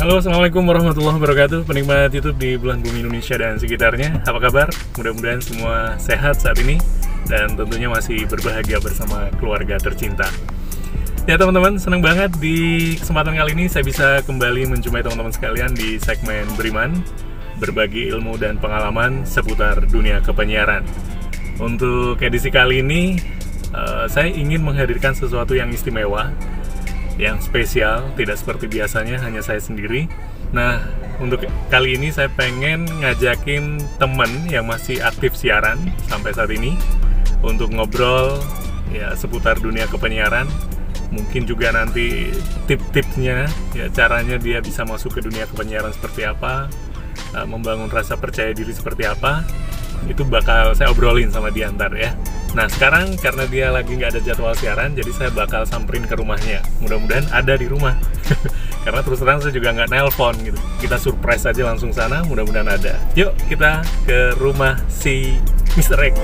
Halo, assalamualaikum warahmatullahi wabarakatuh. Penikmat YouTube di belahan bumi Indonesia dan sekitarnya. Apa kabar? Mudah-mudahan semua sehat saat ini dan tentunya masih berbahagia bersama keluarga tercinta. Ya teman-teman, senang banget di kesempatan kali ini saya bisa kembali menjumpai teman-teman sekalian di segmen Beriman, berbagi ilmu dan pengalaman seputar dunia kepenyiaran. Untuk edisi kali ini, saya ingin menghadirkan sesuatu yang istimewa, yang spesial, tidak seperti biasanya hanya saya sendiri. Nah, untuk kali ini saya pengen ngajakin temen yang masih aktif siaran sampai saat ini untuk ngobrol ya seputar dunia kepenyiaran. Mungkin juga nanti tip-tipsnya, ya caranya dia bisa masuk ke dunia kepenyiaran seperti apa, membangun rasa percaya diri seperti apa, itu bakal saya obrolin sama dia ntar ya. Nah sekarang karena dia lagi nggak ada jadwal siaran, jadi saya bakal samperin ke rumahnya. Mudah-mudahan ada di rumah. Karena terus terang saya juga nggak nelpon gitu. Kita surprise aja langsung sana, mudah-mudahan ada. Yuk kita ke rumah si Mr. X.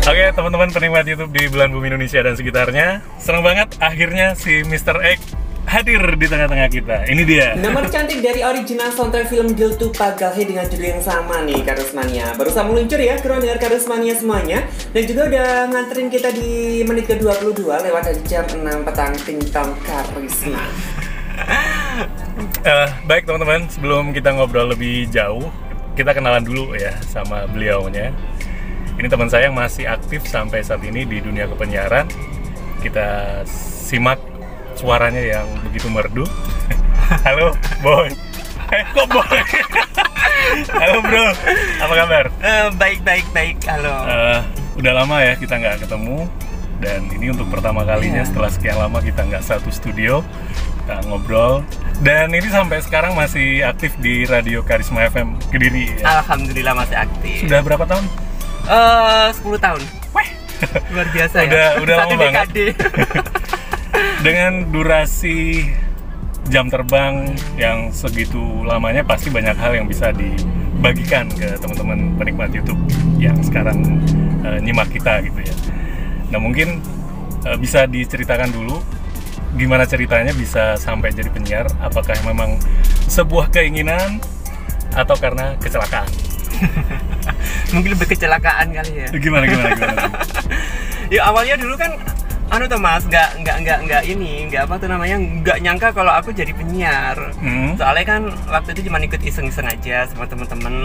Oke teman-teman penikmat YouTube di belahan bumi Indonesia dan sekitarnya, senang banget akhirnya si Mr. X hadir di tengah-tengah kita. Ini dia. Nama cantik dari original soundtrack film Dil to Pagalhe dengan judul yang sama nih, Karismania. Barusan meluncur ya, ke ruang dengar Karismania semuanya. Dan juga udah nganterin kita di menit ke-22 lewat dari jam 6 petang Tintang Karisma. Baik teman-teman, sebelum kita ngobrol lebih jauh, kita kenalan dulu ya sama beliaunya. Ini teman saya yang masih aktif sampai saat ini di dunia kepenyiaran. Kita simak suaranya yang begitu merdu. Halo, Boy. Kok Boy? Halo, Bro. Apa kabar? Baik. Halo. Udah lama ya kita nggak ketemu. Dan ini untuk pertama kalinya setelah sekian lama kita nggak satu studio, kita ngobrol. Dan ini sampai sekarang masih aktif di Radio Karisma FM Kediri ya? Alhamdulillah masih aktif. Sudah berapa tahun? 10 tahun. Wah, luar biasa ya. Udah lama banget. Dengan durasi jam terbang yang segitu lamanya, pasti banyak hal yang bisa dibagikan ke teman-teman penikmat YouTube yang sekarang nyimak kita gitu ya. Nah mungkin bisa diceritakan dulu gimana ceritanya bisa sampai jadi penyiar. Apakah memang sebuah keinginan atau karena kecelakaan? Mungkin lebih kecelakaan kali ya. Gimana? Ya awalnya dulu kan Mas, nggak nyangka kalau aku jadi penyiar. Soalnya kan waktu itu cuma ikut iseng-iseng aja sama temen-temen,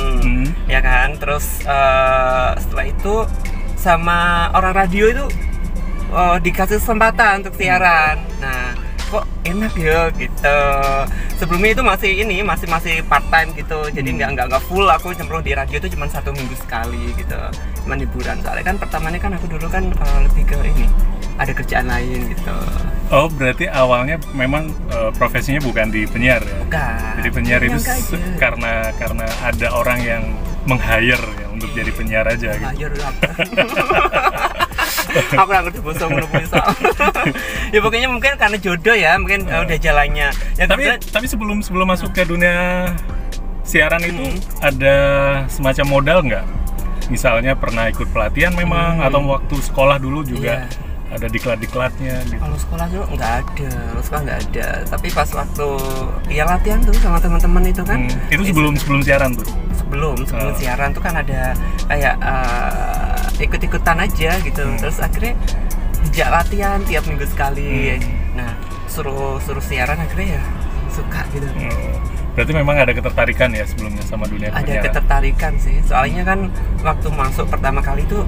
ya kan. Terus setelah itu sama orang radio itu dikasih kesempatan untuk siaran. Nah, kok enak ya gitu. Sebelumnya itu masih part time gitu. Jadi nggak full aku cemplung di radio itu cuma 1 minggu sekali gitu. Cuma hiburan. Soalnya kan pertamanya kan aku dulu kan lebih ke ini, ada kerjaan lain gitu. Oh, berarti awalnya memang profesinya bukan di penyiar ya? Bukan. Jadi penyiar itu karena ada orang yang meng-hire ya untuk jadi penyiar aja gitu. Hire apa? Aku nggak ngerti bahasa Indonesia. Ya pokoknya mungkin karena jodoh ya, mungkin udah jalannya. Ya, tapi sebelum masuk ke dunia siaran itu ada semacam modal nggak? Misalnya pernah ikut pelatihan memang atau waktu sekolah dulu juga ada diklat-diklatnya gitu. Kalau sekolah tuh nggak ada. Tapi pas waktu ya latihan tuh sama teman-teman itu kan. Itu sebelum siaran tuh. Sebelum siaran tuh kan ada kayak ikut-ikutan aja gitu. Terus akhirnya sejak latihan tiap minggu sekali. Nah, suruh siaran akhirnya ya suka gitu. Berarti memang ada ketertarikan ya sebelumnya sama dunia penyiaran? Ada ketertarikan sih, soalnya kan waktu masuk pertama kali tuh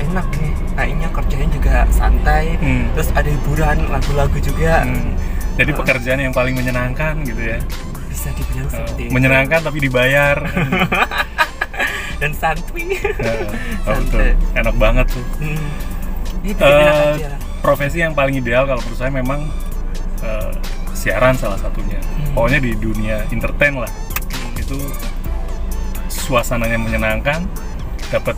enak nih, kayaknya kerjanya juga santai, terus ada hiburan, lagu-lagu juga. Jadi pekerjaan yang paling menyenangkan gitu ya? Bisa dibilang seperti itu. Menyenangkan tapi dibayar. Dan santuy. Betul, enak banget tuh. Profesi yang paling ideal kalau menurut saya memang siaran salah satunya. Pokoknya di dunia entertain lah, itu suasananya menyenangkan, dapat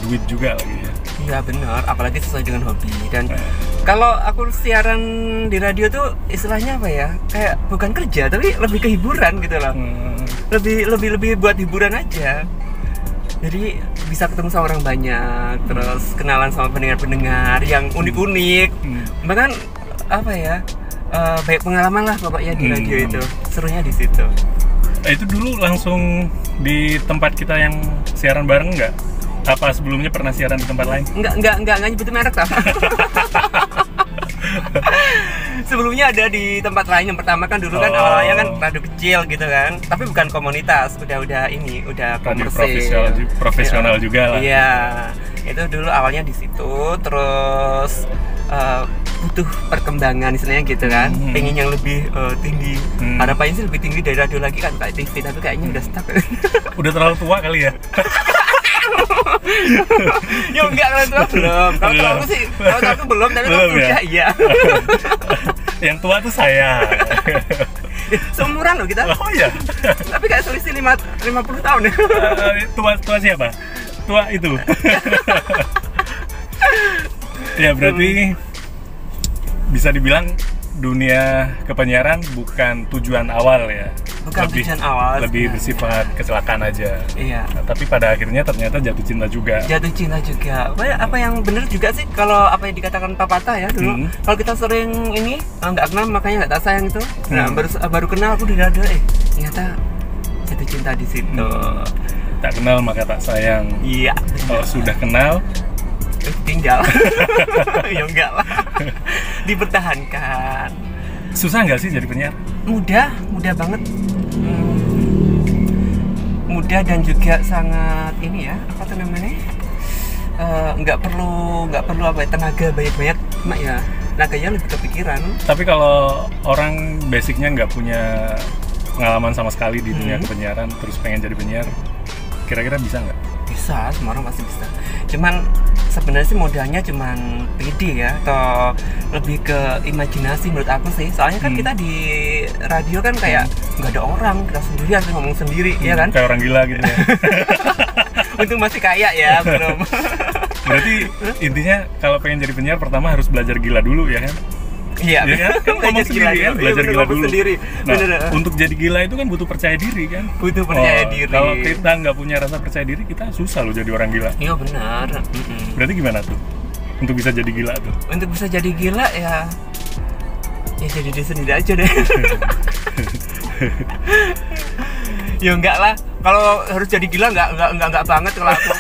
duit juga lagi ya. Iya benar, apalagi sesuai dengan hobi. Dan kalau aku siaran di radio tuh istilahnya apa ya, kayak bukan kerja tapi lebih ke hiburan gitu loh. Lebih buat hiburan aja. Jadi bisa ketemu sama orang banyak, terus kenalan sama pendengar-pendengar yang unik-unik, bahkan apa ya, banyak pengalaman lah pokoknya di radio itu. Serunya di situ. Itu dulu langsung di tempat kita yang siaran bareng nggak? Apa sebelumnya pernah siaran di tempat lain? Nggak nyebutin merek lah. Sebelumnya ada di tempat lain. Yang pertama kan dulu kan awalnya kan radio kecil gitu kan, tapi bukan komunitas, udah ini udah komersil, profesional juga lah. Iya, itu dulu awalnya di situ, terus butuh perkembangan istilahnya gitu kan, pengen yang lebih tinggi. Harapannya sih lebih tinggi dari radio lagi kan, kayak TV, tapi kayaknya udah stuck. Udah terlalu tua kali ya? Ya enggak, kalau tua belum. Kalau aku sih, kalau aku belum, tapi kalau udah iya. Yang tua tuh saya. Seumuran loh kita. Oh iya. Tapi kayak selisih 50 tahun. Tua siapa? Tua itu. Ya berarti bisa dibilang dunia kepenyiaran bukan tujuan awal ya. Bukan tujuan awal. Lebih bersifat kecelakaan aja. Iya. Nah, tapi pada akhirnya ternyata jatuh cinta juga. Jatuh cinta juga. Apa yang benar juga sih kalau apa yang dikatakan pepatah ya dulu. Kalau kita sering ini nggak kenal makanya nggak tak sayang itu. Nah baru kenal aku di radio, ternyata jatuh cinta di situ. Tak kenal maka tak sayang. Iya. Kalau sudah kenal tinggal. Ya enggak lah. Dipertahankan. Susah nggak sih jadi penyiar? Mudah banget. Mudah dan juga sangat ini ya, apa tuh namanya? Nggak perlu apa ya, tenaga banyak mak ya. Tenaganya lebih kepikiran. Tapi kalau orang basicnya nggak punya pengalaman sama sekali di dunia kepenyiaran, terus pengen jadi penyiar, kira-kira bisa nggak? Bisa, semua orang pasti bisa. Cuman sebenarnya sih modalnya cuman pede ya, atau lebih ke imajinasi menurut aku sih. Soalnya kan kita di radio kan kayak nggak ada orang, kita sendiri harus ngomong sendiri, ya kan? Kayak orang gila gitu ya. Untung masih kaya ya, belum. Berarti intinya kalau pengen jadi penyiar pertama harus belajar gila dulu ya kan? Iya, ya kan? Kan ngomong sendiri ya, belajar gila dulu. Sendiri. Nah, untuk jadi gila itu kan butuh percaya diri kan? Butuh percaya diri. Kalau kita nggak punya rasa percaya diri, kita susah loh jadi orang gila. Iya benar. Berarti gimana tuh? Untuk bisa jadi gila tuh? Untuk bisa jadi gila ya jadi diri sendiri aja deh. Ya enggak lah. Kalau harus jadi gila enggak banget kalau aku.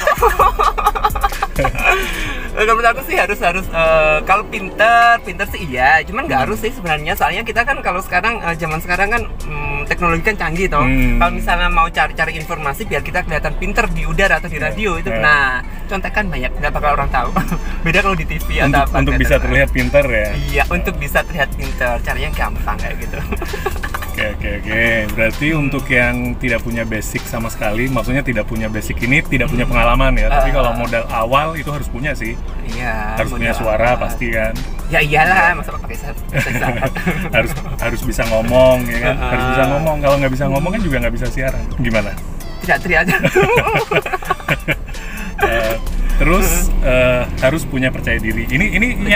Menurut aku sih harus kalau pinter sih iya, cuman nggak harus sih sebenarnya. Soalnya kita kan kalau sekarang zaman sekarang kan teknologi kan canggih toh. Kalau misalnya mau cari informasi biar kita kelihatan pinter di udara atau di radio itu, nah contekan banyak, nggak bakal orang tahu. Beda kalau di TV atau apa. Untuk bisa terlihat pinter ya. Iya, untuk bisa terlihat pinter, caranya gampang kayak gitu. Oke. Berarti untuk yang tidak punya basic sama sekali, maksudnya tidak punya basic ini, tidak punya pengalaman ya. Tapi kalau modal awal itu harus punya sih. Iya. Harus punya suara pasti kan. Ya iyalah, masa pakai saat. harus bisa ngomong ya kan. Harus bisa ngomong. Kalau nggak bisa ngomong kan juga nggak bisa siaran. Gimana? Tidak aja. Terus harus punya percaya diri. Ini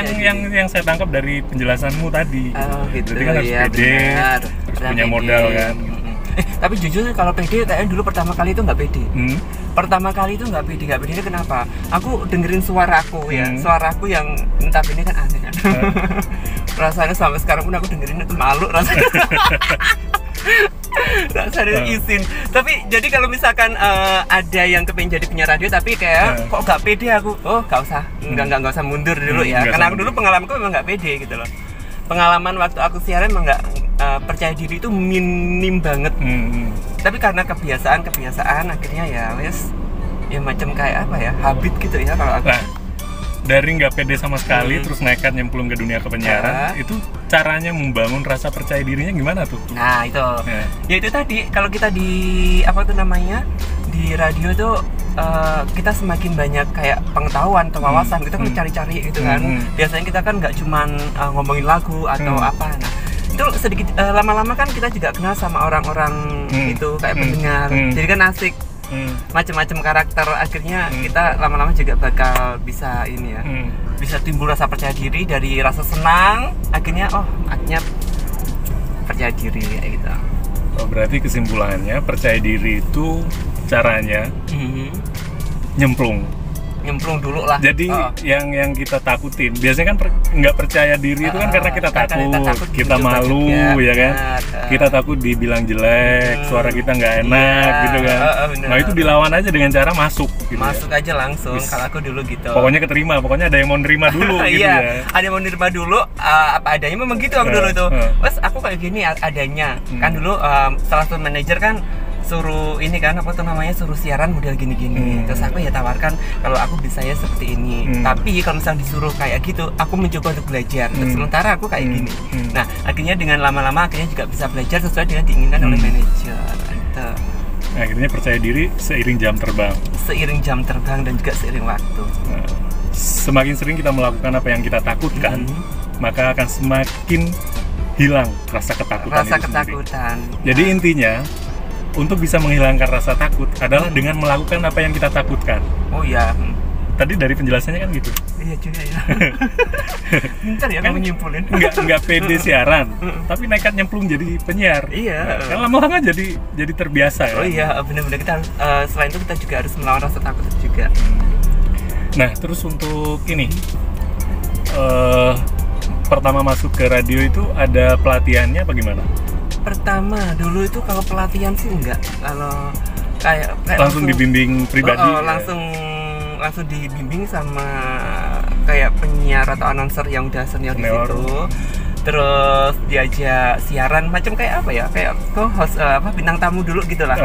yang saya tangkap dari penjelasanmu tadi. Gitu. Berarti kan harus pede, harus punya modal kan. Tapi jujur kalau pede, kayaknya dulu pertama kali itu nggak pede. Pertama kali itu nggak pede kenapa? Aku dengerin suaraku ya, suaraku yang entah ini kan aneh kan. Rasanya sampai sekarang pun aku dengerin itu malu rasanya. Rasanya izin. Tapi jadi kalau misalkan ada yang kepengen jadi penyiar radio tapi kayak kok nggak pede aku, nggak usah, nggak usah mundur dulu ya. Karena aku dulu pengalamanku memang nggak pede gitu loh. Pengalaman waktu aku siaran memang nggak percaya diri itu minim banget. Tapi karena kebiasaan akhirnya ya wes ya macam kayak apa ya, habit gitu ya kalau aku. Nah, dari nggak pede sama sekali terus nekat nyemplung ke dunia kepenyiaran, itu caranya membangun rasa percaya dirinya gimana tuh? Nah itu, ya itu tadi kalau kita di di radio tuh kita semakin banyak kayak pengetahuan atau wawasan, kita kan cari-cari gitu kan. Biasanya kita kan nggak cuman ngomongin lagu atau apa. Nah itu sedikit lama-lama kan kita juga kenal sama orang-orang itu kayak pendengar. Jadi kan asik. Macam-macam karakter, akhirnya kita lama-lama juga bakal bisa ini ya, bisa timbul rasa percaya diri dari rasa senang, akhirnya percaya diri kayak gitu. Berarti kesimpulannya percaya diri itu caranya nyemplung dulu lah. Jadi yang kita takutin biasanya kan nggak percaya diri itu kan karena kita takut, kita malu juga, ya kan, kita takut dibilang jelek, suara kita nggak enak gitu kan. Nah itu dilawan aja dengan cara masuk gitu aja langsung. Kalau aku dulu gitu, pokoknya keterima, pokoknya ada yang mau nerima dulu gitu ya. Ada yang mau nerima dulu, apa adanya memang gitu aku dulu tuh. Terus aku kayak gini adanya kan dulu salah satu manajer kan suruh ini kan suruh siaran model gini-gini. Terus aku ya tawarkan kalau aku bisa ya seperti ini. Tapi kalau misalnya disuruh kayak gitu, aku mencoba untuk belajar. Sementara aku kayak gini. Nah, akhirnya dengan lama-lama akhirnya juga bisa belajar sesuai dengan diinginkan oleh manajer. Gitu. Akhirnya percaya diri seiring jam terbang. Seiring jam terbang dan juga seiring waktu. Nah, semakin sering kita melakukan apa yang kita takutkan, maka akan semakin hilang rasa ketakutan. Jadi intinya untuk bisa menghilangkan rasa takut adalah dengan melakukan apa yang kita takutkan. Oh iya. Tadi dari penjelasannya kan gitu. Iya juga ya. Pintar ya kamu nyimpulin. Enggak pede siaran, tapi nekat nyemplung jadi penyiar. Iya. Kan lama-lama jadi terbiasa ya. Oh iya, benar-benar kita selain itu kita juga harus melawan rasa takut juga. Nah, terus untuk ini pertama masuk ke radio itu ada pelatihannya apa gimana? Pertama dulu itu kalau pelatihan sih enggak, kalau kayak langsung dibimbing pribadi. Langsung dibimbing sama kayak penyiar atau announcer yang udah senior di situ. Terus diajak siaran macam kayak apa ya, kayak host bintang tamu dulu gitulah.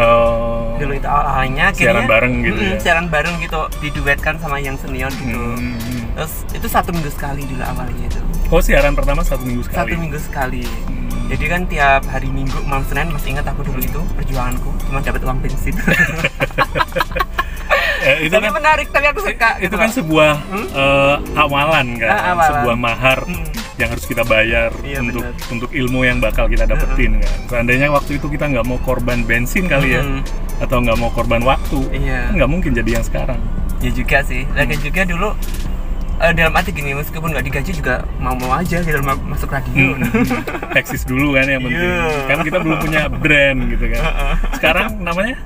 Dulu itu awalnya siaran bareng gitu ya. Siaran bareng gitu, diduetkan sama yang senior gitu. Terus itu 1 minggu sekali dulu awalnya itu. Oh, siaran pertama 1 minggu sekali. 1 minggu sekali. Jadi kan tiap hari Minggu malam Senin, masih ingat aku dulu itu perjuanganku cuma dapat uang bensin. Itu tapi kan menarik, tapi aku suka. Itu gitu kan sebuah amalan kan, sebuah mahar yang harus kita bayar untuk ilmu yang bakal kita dapetin kan. Seandainya waktu itu kita nggak mau korban bensin kali ya, atau nggak mau korban waktu, nggak mungkin jadi yang sekarang. Ya juga sih, lagi juga dulu. Dalam arti gini, meskipun nggak digaji juga mau aja gitu masuk radio. Eksis dulu kan yang penting. Kan kita belum punya brand gitu kan. Sekarang namanya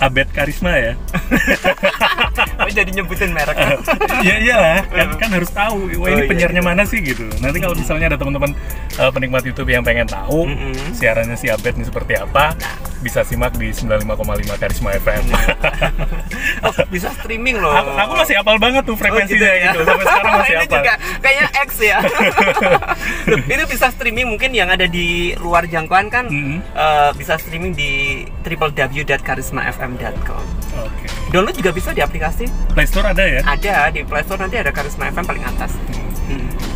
Abed Karisma ya. Jadi nyebutin merek. Ya iyalah, kan harus tahu. Wah ini penyiarnya mana sih gitu. Nanti kalau misalnya ada teman-teman penikmat YouTube yang pengen tahu siarannya si Abed ini seperti apa, bisa simak di 95,5 Karisma FM. Oh, bisa streaming loh. Aku masih hafal banget tuh frekuensinya gitu. Sampai sekarang masih hafal. Ini juga kayaknya X ya. Itu bisa streaming, mungkin yang ada di luar jangkauan kan bisa streaming di www.karismafm.com. Oke. Download juga bisa di aplikasi. Play Store ada ya? Ada, di Play Store nanti ada Karisma FM paling atas.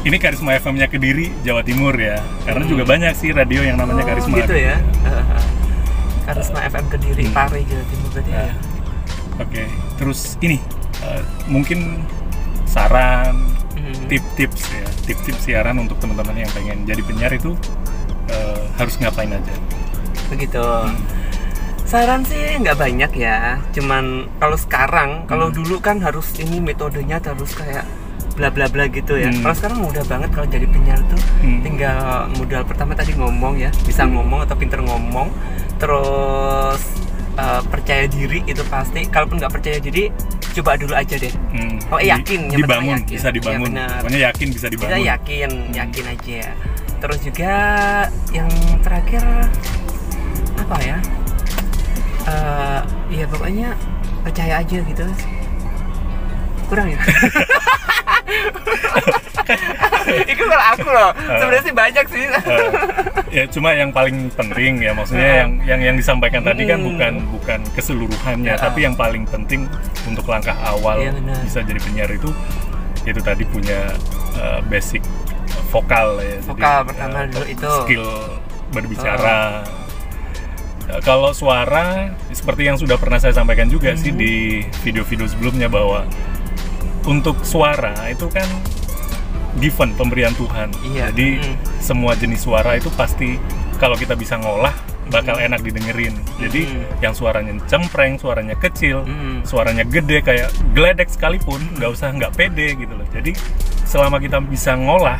Ini Karisma FM-nya Kediri, Jawa Timur ya. Karena juga banyak sih radio yang namanya Karisma. Gitu ya. Karisma FM Kediri, Pare, Jawa Timur berarti ya. Oke. Terus ini mungkin saran, tips ya, tips siaran untuk teman-teman yang pengen jadi penyiar itu harus ngapain aja? Begitu. Saran sih nggak banyak ya, cuman kalau sekarang, kalau dulu kan harus ini metodenya harus kayak bla bla bla gitu ya. Kalau sekarang mudah banget kalau jadi penyiar tuh, tinggal modal pertama tadi ngomong ya, bisa ngomong atau pinter ngomong, terus percaya diri itu pasti. Kalaupun nggak percaya diri, coba dulu aja deh. Oh yakin, dibangun, yakin. Bisa dibangun. Ya, pokoknya yakin bisa dibangun. Kita yakin aja. Terus juga yang terakhir apa ya? Ya pokoknya percaya aja gitu. Kurang ya? Itu kalau aku loh, sebenarnya sih banyak sih. Ya cuma yang paling penting ya, maksudnya yang disampaikan tadi kan bukan keseluruhannya, tapi yang paling penting untuk langkah awal bisa jadi penyiar itu tadi punya basic vokal ya. Vokal jadi, pertama dulu itu skill berbicara. Kalau suara seperti yang sudah pernah saya sampaikan juga sih di video-video sebelumnya, bahwa untuk suara itu kan given, pemberian Tuhan. Jadi semua jenis suara itu pasti kalau kita bisa ngolah bakal enak didengerin. Jadi yang suaranya cempreng, suaranya kecil, suaranya gede kayak geledek sekalipun nggak pede gitu loh. Jadi selama kita bisa ngolah,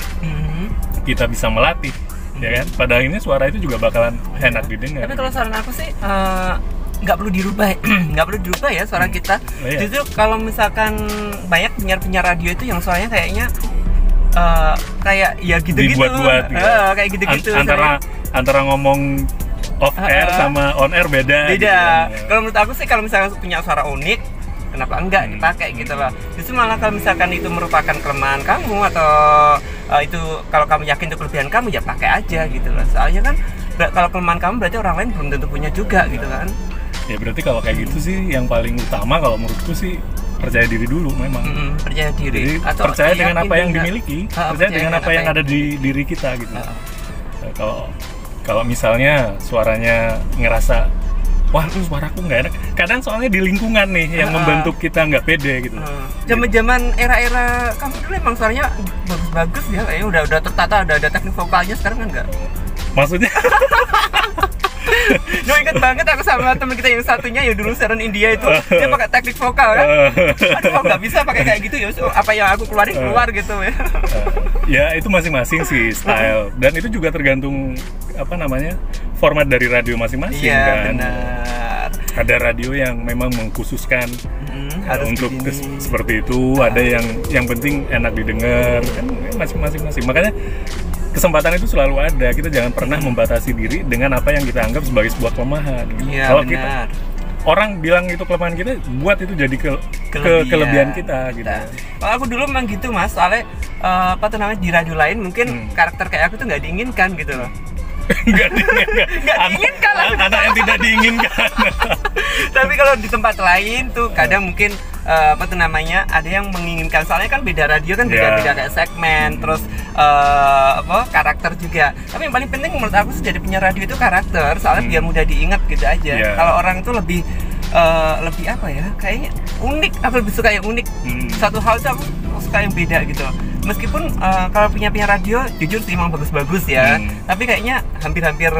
kita bisa melatih, ya kan? Pada akhirnya suara itu juga bakalan enak didengar. Tapi kalau saran aku sih nggak perlu dirubah nggak perlu dirubah ya suara kita. Justru kalau misalkan banyak penyiar radio itu yang suaranya kayaknya kayak ya gitu-gitu, dibuat-buat gitu. Kayak gitu-gitu antara ngomong off air sama on air beda gitu kan. Kalau menurut aku sih kalau misalkan punya suara unik, kenapa enggak dipakai gitu loh. Justru malah kalau misalkan itu merupakan kelemahan kamu atau itu kalau kamu yakin itu kelebihan kamu, ya pakai aja gitu loh. Soalnya kan kalau kelemahan kamu berarti orang lain belum tentu punya juga gitu kan. Ya berarti kalau kayak gitu sih yang paling utama kalau menurutku sih percaya diri dulu memang. Percaya diri. Jadi, atau percaya dengan apa yang dimiliki, percaya dengan apa yang ada di diri kita gitu. Kalau misalnya suaranya ngerasa wah suaraku nggak enak, kadang soalnya di lingkungan nih yang membentuk kita nggak pede gitu. Zaman era kamu dulu emang suaranya bagus-bagus ya, kayaknya udah tertata, ada teknik vokalnya. Sekarang kan enggak. Maksudnya? Ingat banget aku sama teman kita yang satunya ya dulu siaran India itu dia pakai teknik vokal kan. Aduh kok nggak bisa pakai kayak gitu ya, apa yang aku keluarin keluar gitu ya. Ya itu masing-masing sih style, dan itu juga tergantung format dari radio masing-masing kan. Benar. Ada radio yang memang mengkhususkan untuk seperti itu, ada yang penting enak didengar kan, masing-masing. Makanya kesempatan itu selalu ada, kita jangan pernah membatasi diri dengan apa yang kita anggap sebagai sebuah kelemahan. Kalau kita orang bilang itu kelemahan kita, buat itu jadi kelebihan kita gitu. Kalau aku dulu memang gitu Mas, soalnya di radio lain mungkin karakter kayak aku tuh nggak diinginkan gitu loh. Nggak diinginkan lah, anak yang tidak diinginkan. Tapi kalau di tempat lain tuh kadang mungkin ada yang menginginkan, soalnya kan beda radio kan beda kayak segmen, terus karakter juga. Tapi yang paling penting menurut aku jadi penyiar radio itu karakter, soalnya biar mudah diingat gitu aja. Kalau orang itu lebih apa ya, kayaknya unik, aku lebih suka yang unik. Satu hal itu aku suka yang beda gitu. Meskipun kalau punya radio jujur sih emang bagus-bagus ya, tapi kayaknya hampir-hampir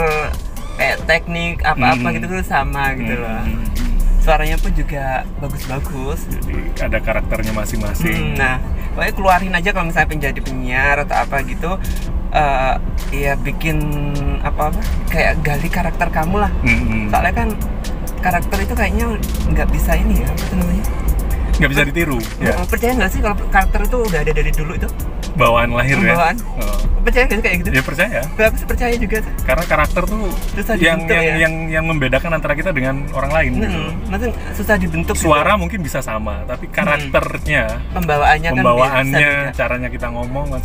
kayak teknik apa-apa gitu sama gitu loh. Suaranya pun juga bagus-bagus. Jadi ada karakternya masing-masing. Nah, pokoknya keluarin aja kalau misalnya menjadi penyiar atau apa gitu. Ya bikin kayak gali karakter kamu lah. Soalnya kan karakter itu kayaknya nggak bisa ini ya, apa itu namanya? Nggak bisa ditiru. Percaya nggak sih kalau karakter itu udah ada dari dulu itu? Bawaan lahir ya? Bawaan. Percaya nggak sih kayak gitu? Ya percaya. Aku sih percaya juga. Karena karakter tuh yang membedakan antara kita dengan orang lain. Maksudnya susah dibentuk. Suara gitu mungkin bisa sama, tapi karakternya, pembawaannya caranya kita ngomong.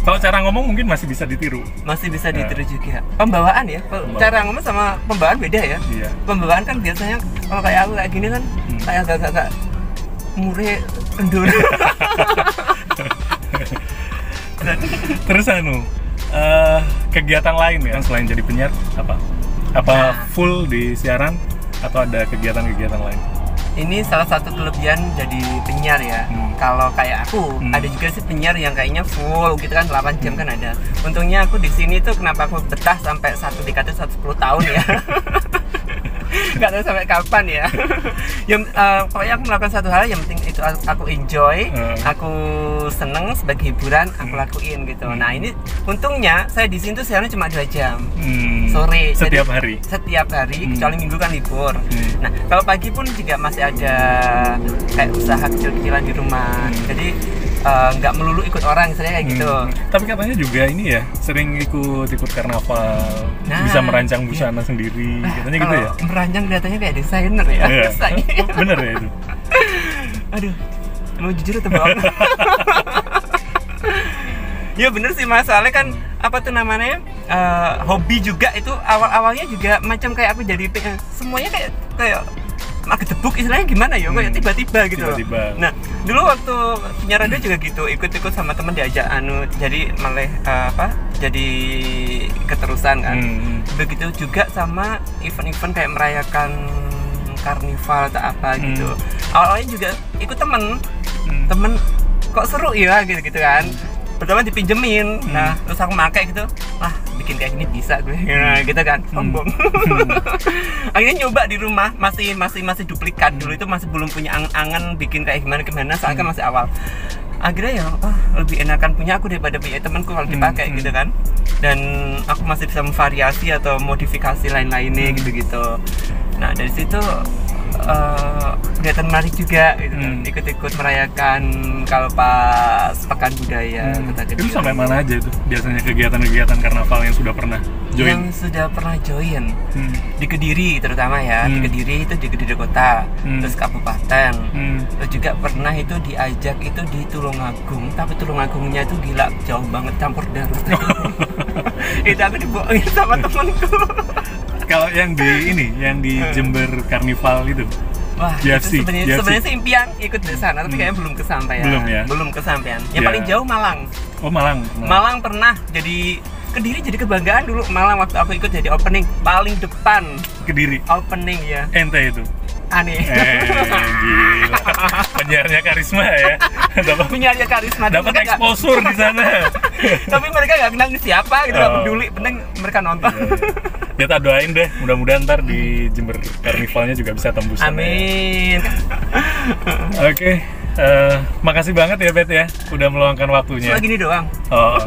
Kalau cara ngomong mungkin masih bisa ditiru. Masih bisa ditiru juga. Pembawaan ya, cara ngomong sama pembawaan beda ya. Iya. Pembawaan kan biasanya kalau kayak aku kayak gini kan kayak agak mureh kendur. Terus kegiatan lain ya selain jadi penyiar apa full di siaran atau ada kegiatan-kegiatan lain? Ini salah satu kelebihan jadi penyiar ya. Kalau kayak aku ada juga sih penyiar yang kayaknya full gitu kan 8 jam kan ada. Untungnya aku di sini tuh kenapa aku betah sampai 1 dekade 10 tahun ya. Nggak tahu sampai kapan ya. Pokoknya aku melakukan satu hal yang penting itu aku enjoy, aku seneng sebagai hiburan, aku lakuin gitu. Nah ini untungnya saya di sini tuh siaran cuma 2 jam sore. Setiap hari kecuali minggu kan libur. Nah kalau pagi pun juga masih ada kayak usaha kecil-kecilan di rumah. Jadi nggak melulu ikut orang misalnya kayak gitu. Tapi katanya juga ini ya sering ikut karnaval, bisa merancang busana sendiri, katanya gitu ya. Merancang kelihatannya kayak desainer ya. Bener ya itu. Aduh, mau jujur atau bohong? Ya bener sih Mas, soalnya kan hobi juga itu awalnya juga macam kayak aku jadi semuanya kayak ketebuk istilahnya gimana ya, kayak tiba-tiba gitu. Nah dulu waktu penyiar radio juga gitu, ikut-ikut sama temen diajak jadi malah jadi keterusan kan. Begitu juga sama event-event kayak merayakan karnival atau apa gitu. Awalnya juga ikut temen kok seru ya gitu kan. Pertama dipinjemin, nah terus aku pakai gitu, bikin kayak gini bisa gue, gitu kan, sombong. Akhirnya nyoba di rumah, masih duplikat. Dulu itu masih belum punya angan bikin kayak gimana, soalnya kan masih awal. Akhirnya ya, lebih enakan punya aku daripada punya temanku kalau dipakai gitu kan. Dan aku masih bisa memvariasi atau modifikasi lain-lainnya gitu. Nah dari situ kelihatan menarik juga gitu kan. Ikut-ikut merayakan kalau pas pekan budaya Kota Kediri. Itu sampai mana aja itu biasanya kegiatan-kegiatan karnaval yang sudah pernah join? Yang sudah pernah join di Kediri terutama ya. Di Kediri itu di Kediri Kota, terus Kabupaten. Terus juga pernah itu diajak itu di Tulungagung, tapi Tulungagungnya itu gila jauh banget, campur darat. Itu aku dibohongin sama temanku. Kalau yang di Jember Karnival itu, wah, itu sebenarnya sih impian ikut di sana, tapi kayaknya belum kesampaian. Belum ya? Belum kesampaian. Yang paling jauh Malang. Oh, Malang. Malang pernah jadi Kediri jadi kebanggaan dulu. Malang waktu aku ikut jadi opening paling depan. Kediri. Opening ya. Ente itu. Aneh. Gila. Penyiarnya karisma ya. Penyiarnya karisma. Dapat exposure di sana. Tapi mereka nggak kenal ini siapa gitu, nggak peduli. Penting mereka nonton. Ya tak doain deh, mudah-mudahan ntar di Jember Karnivalnya juga bisa tembus. Amin. Oke, makasih banget ya Bet ya, udah meluangkan waktunya. Cuma gini doang. Oh,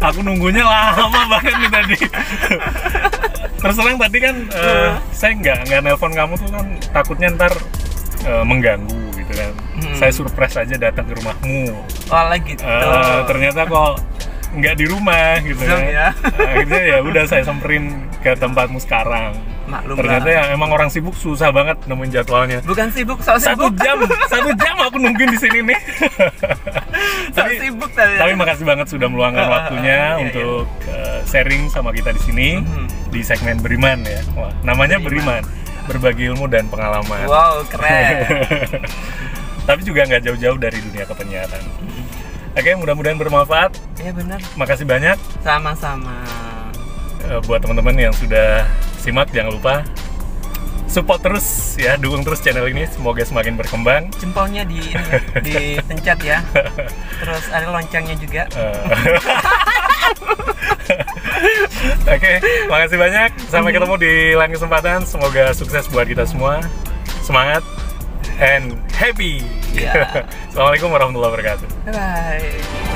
aku nunggunya lama banget nih tadi. Terus terang tadi kan saya nggak nelpon kamu tuh kan takutnya ntar mengganggu gitu kan. Saya surprise aja datang ke rumahmu. Oh gitu. Ternyata kok nggak di rumah gitu kan. Ya. Akhirnya ya udah saya samperin ke tempatmu sekarang. Maklum ternyata ya emang orang sibuk susah banget nemuin jadwalnya. Bukan sibuk, soal sibuk. Satu jam aku nungguin di sini nih. Tapi makasih banget sudah meluangkan waktunya untuk sharing sama kita di sini di segmen Beriman ya. Wah, namanya Beriman, berbagi ilmu dan pengalaman. Wow, keren. Tapi juga nggak jauh-jauh dari dunia kepenyiaran. Oke, mudah-mudahan bermanfaat. Iya benar. Makasih banyak. Sama-sama. Buat teman-teman yang sudah simak, jangan lupa support terus ya, dukung terus channel ini, semoga semakin berkembang. Jempolnya dipencet ya. Terus ada loncengnya juga. Oke, makasih banyak. Sampai ketemu di lain kesempatan. Semoga sukses buat kita semua. Semangat and happy. Yeah. Assalamualaikum warahmatullahi wabarakatuh. Bye.